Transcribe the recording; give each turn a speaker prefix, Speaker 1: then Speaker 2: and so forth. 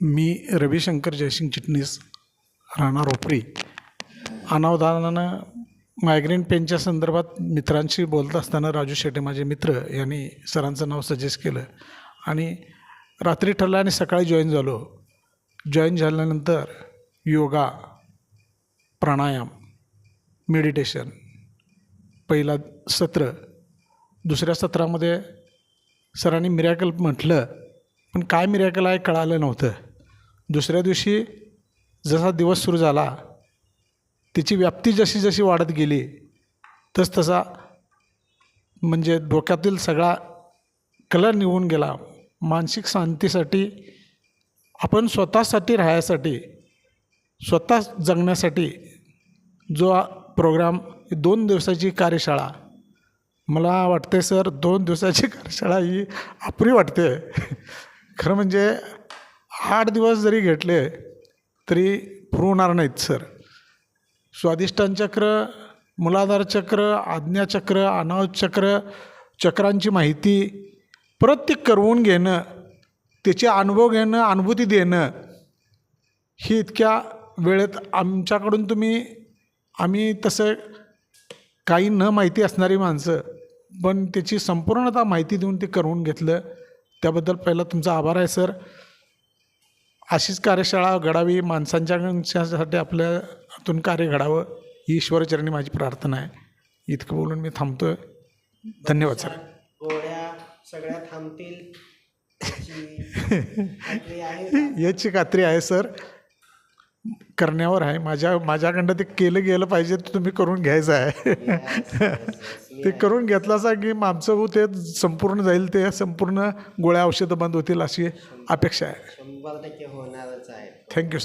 Speaker 1: मी रविशंकर जयसिंग चिटणीस राहणार ओपरी अनावधानानं मायग्रेन पेनच्या संदर्भात मित्रांशी बोलत असताना राजू शेटे माझे मित्र यांनी सरांचं नाव सजेस्ट केलं आणि रात्री ठरलं आणि सकाळी जॉईन झालो. जॉईन झाल्यानंतर योगा, प्राणायाम, मेडिटेशन, पहिला सत्र, दुसऱ्या सत्रामध्ये सरांनी मिरॅकल म्हटलं, पण काय मिरॅकल आहे कळालं नव्हतं. दुसऱ्या दिवशी जसा दिवस सुरू झाला तिची व्याप्ती जशी जशी वाढत गेली तसा म्हणजे डोक्यातील सगळा कलर निघून गेला. मानसिक शांतीसाठी, आपण स्वतःसाठी राहण्यासाठी, स्वतः जगण्यासाठी जो प्रोग्राम 2 दिवसाची कार्यशाळा, मला वाटते सर 2 दिवसाची कार्यशाळा ही अपुरी वाटते. खरं म्हणजे 8 दिवस जरी घेतले तरी पुरवणार नाहीत सर. स्वादिष्टान चक्र, मूलाधार चक्र, आज्ञाचक्र, अनाहत चक्र, चक्रांची माहिती परत ते करवून घेणं, त्याचे अनुभव घेणं, अनुभूती देणं, ही इतक्या वेळेत आमच्याकडून आम्ही तसं काही न माहिती असणारी माणसं, पण त्याची संपूर्णतः माहिती देऊन ते करवून घेतलं. त्याबद्दल पहिला तुमचा आभार आहे सर. अशीच कार्यशाळा घडावी, माणसांच्यासाठी आपल्या हातून कार्य घडावं ही ईश्वरचरणी माझी प्रार्थना आहे. इतकं बोलून मी थांबतोय. धन्यवाद सर.
Speaker 2: गोळ्या सगळ्या थांबतील
Speaker 1: याची खात्री आहे सर. करण्यावर आहे. माझ्याकडं ते केलं गेलं पाहिजे, ते तुम्ही करून घ्यायचं आहे. ते करून घेतलासा की आमचं ते संपूर्ण जाईल, ते संपूर्ण गोळ्या औषधं बंद होतील अशी अपेक्षा आहे.
Speaker 2: 100% होणारच आहे.
Speaker 1: Thank you sir.